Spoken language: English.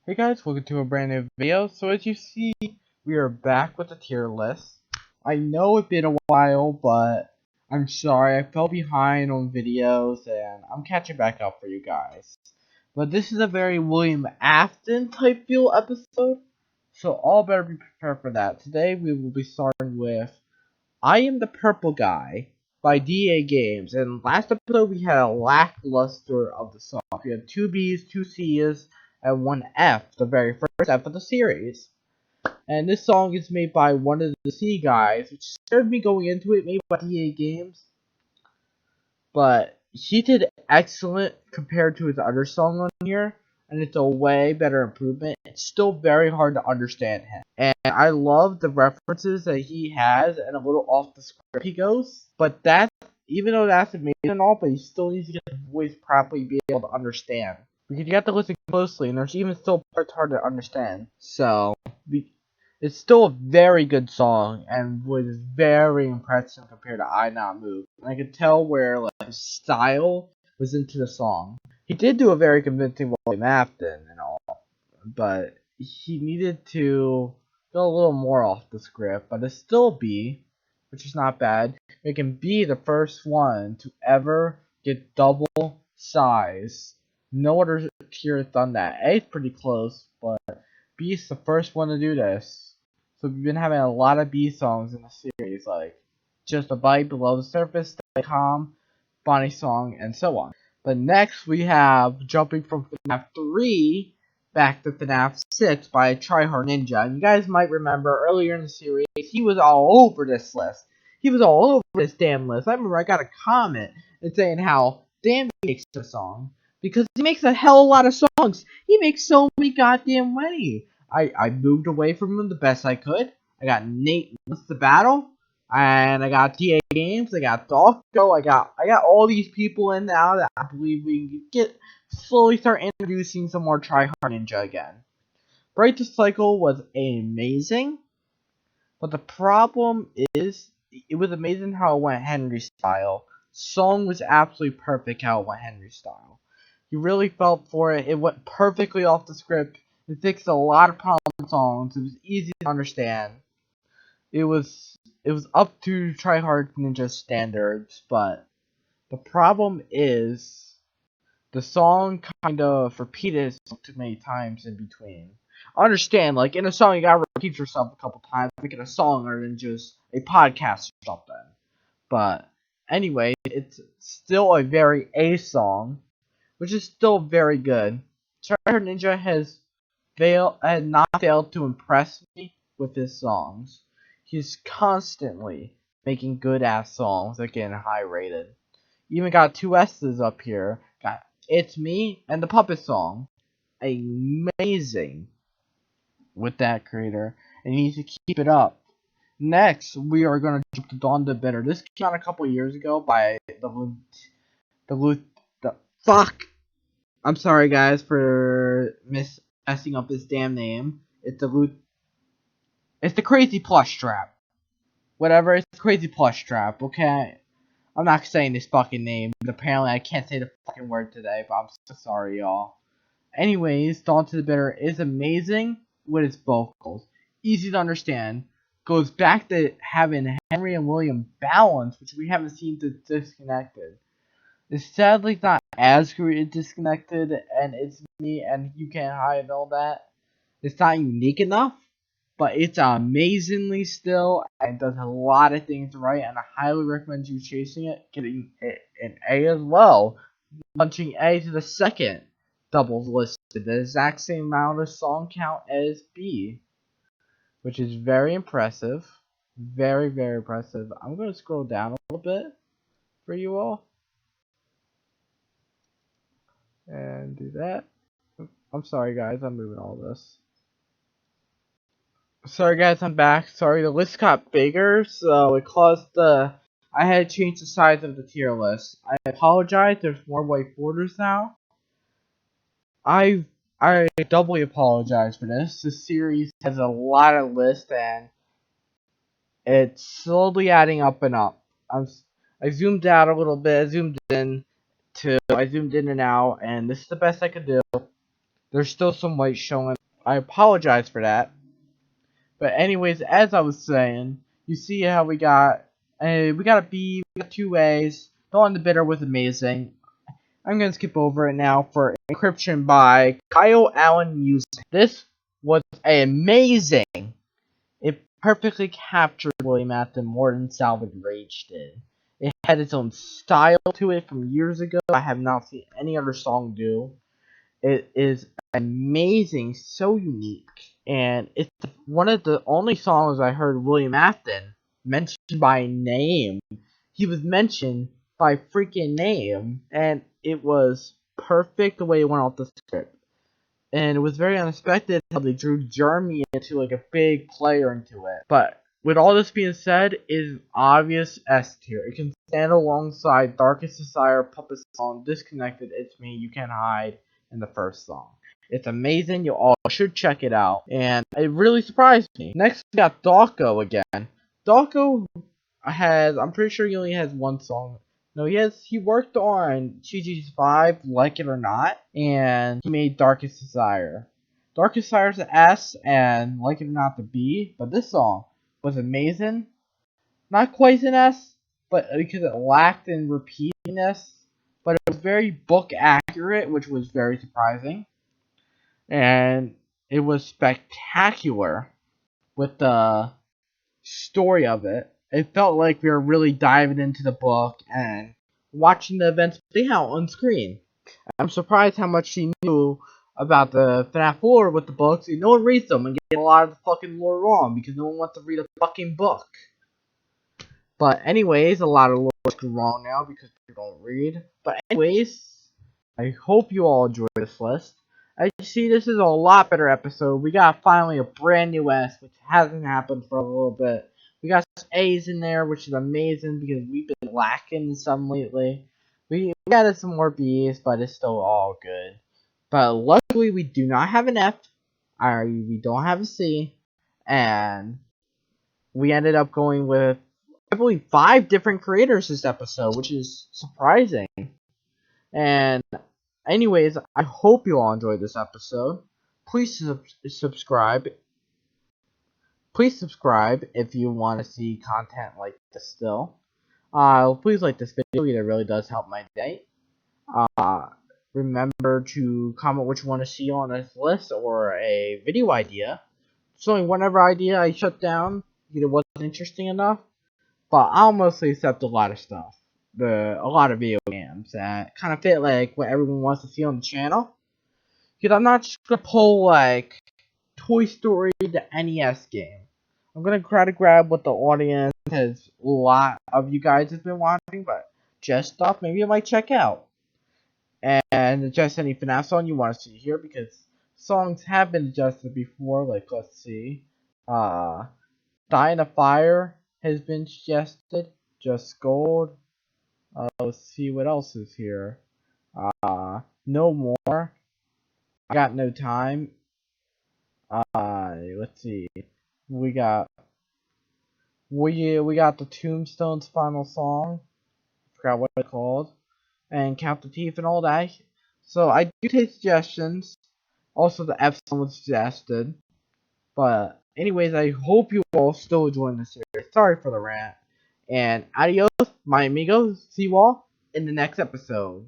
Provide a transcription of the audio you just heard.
Hey guys, welcome to a brand new video. So as you see, we are back with the tier list. I know it's been a while, but I'm sorry, I fell behind on videos and I'm catching back up for you guys. But this is a very William Afton type feel episode, so all better be prepared for that. Today we will be starting with I Am the Purple Guy by DAGames. And last episode we had a lackluster of the song. We had 2 B's, 2 C's, and 1 F, the very first F of the series. And this song is made by one of the C guys, which scared me going into it, made by DAGames. But he did excellent compared to his other song on here, and it's a way better improvement. It's still very hard to understand him. And I love the references that he has and a little off the script he goes. But that's, even though that's amazing and all, but he still needs to get his voice properly be able to understand. Because you have to listen closely, and there's even still parts hard to understand. So, it's still a very good song, and was very impressive compared to I Not Move. And I could tell where his style was into the song. He did do a very convincing William Afton and all, but he needed to go a little more off the script. But it's still B, which is not bad. Making B the first one to ever get double size. No other tier has done that. A is pretty close, but B is the first one to do this. So we've been having a lot of B songs in the series, like Just a Bite, Below the Surface, Stay Calm, Bonnie Song, and so on. But next we have, jumping from Fnaf 3 back to Fnaf 6 by TryHardNinja. And you guys might remember earlier in the series, he was all over this list. He was all over this damn list. I remember I got a comment and saying how damn he makes a song. Because he makes a hell of a lot of songs. He makes so many goddamn many. I moved away from him the best I could. I got Nate Wants the Battle. And I got DAGames. I got Dawko. I got all these people in now that I believe we can get slowly start introducing some more TryHardNinja again. Break the Cycle was amazing. But the problem is, it was amazing how it went Henry style. Song was absolutely perfect how it went Henry style. You really felt for it. It went perfectly off the script. It fixed a lot of problem songs. It was easy to understand. It was up to TryHardNinja standards, but the problem is the song kind of repeated itself too many times in between. I understand, like in a song you gotta repeat yourself a couple times, make it a song other than just a podcast or something. But anyway, it's still a very A song, which is still very good. TryHardNinja had not failed to impress me with his songs. He's constantly making good ass songs that get high rated. Even got 2 S's up here. Got It's Me and the Puppet Song. Amazing with that creator. And he needs to keep it up. Next, we are going to jump to Dawn the Bitter. This came out a couple years ago by the fuck. I'm sorry guys for messing up this damn name. It's the Crazy Plushtrap. Whatever, it's the Crazy Plushtrap, okay? I'm not saying this fucking name, but apparently I can't say the fucking word today, but I'm so sorry, y'all. Anyways, Dawn to the Bitter is amazing with its vocals. Easy to understand. Goes back to having Henry and William balance, which we haven't seen to Disconnected. It's sadly not as great Disconnected and It's Me and You Can't Hide and all that. It's not unique enough, but it's amazingly still and does a lot of things right, and I highly recommend you chasing it, getting an A as well. Punching A to the second doubles listed, the exact same amount of song count as B, which is very impressive. Very, very impressive. I'm going to scroll down a little bit for you all. And do that. I'm sorry guys, I'm moving all this. Sorry guys, I'm back. Sorry, the list got bigger, so it caused I had to change the size of the tier list. I apologize, there's more white borders now. I doubly apologize for this. This series has a lot of lists and it's slowly adding up and up. I zoomed out a little bit, I zoomed in and out, and this is the best I could do. There's still some light showing. I apologize for that. But anyways, as I was saying, you see how we got a B, we got 2 A's. The one the bitter was amazing. I'm gonna skip over it now for Encryption by Kyle Allen Music. This was amazing. It perfectly captured William Afton more than Salvage Rage did. It had its own style to it from years ago. I have not seen any other song do. It is amazing, so unique, and it's one of the only songs I heard William Afton mentioned by name. He was mentioned by freaking name, and it was perfect the way it went off the script. And it was very unexpected how they drew Jeremy into like a big player into it. But with all this being said, it is obvious S tier. It can stand alongside Darkest Desire, Puppet Song, Disconnected, It's Me, You Can't Hide, and the first song. It's amazing. You all should check it out. And it really surprised me. Next, we got Dawko again. Dawko I'm pretty sure he only has one song. No, he worked on GG5, Like It or Not, and he made Darkest Desire. Darkest Desire's an S, and Like It or Not the B, but this song was amazing. Not quite an S, but because it lacked in repeatiness, but it was very book accurate, which was very surprising. And it was spectacular with the story of it. It felt like we were really diving into the book and watching the events play out on screen. I'm surprised how much she knew about the FNAF lore with the books. No one reads them and get a lot of the fucking lore wrong because no one wants to read a fucking book. But anyways, a lot of lore is wrong now because people don't read. But anyways, I hope you all enjoy this list. As you see, this is a lot better episode. We got finally a brand new S, which hasn't happened for a little bit. We got some A's in there, which is amazing because we've been lacking some lately. We added some more B's, but it's still all good. But luckily, we do not have an F. We don't have a C. And we ended up going with, I believe, 5 different creators this episode, which is surprising. And anyways, I hope you all enjoyed this episode. Please subscribe. Please subscribe if you want to see content like this still. Please like this video. It really does help my day. Remember to comment what you want to see on this list or a video idea. It's only whatever idea I shut down. Either wasn't interesting enough. But I'll mostly accept a lot of stuff. A lot of video games that kind of fit like what everyone wants to see on the channel. Because I'm not just gonna pull like Toy Story the NES game. I'm gonna try to grab what the audience has a lot of you guys have been watching, but just stuff maybe you might check out. And just any Fnaf song you want to see here because songs have been adjusted before. Like let's see, Die in a Fire has been suggested. Just Gold. Let's see what else is here. No More. I Got No Time. Let's see. We got the Tombstone's final song. Forgot what it's called. And Count the Teeth and all that. So I do take suggestions. Also the F song was suggested. But anyways, I hope you all still enjoying the series. Sorry for the rant. And adios, my amigos. See you all in the next episode.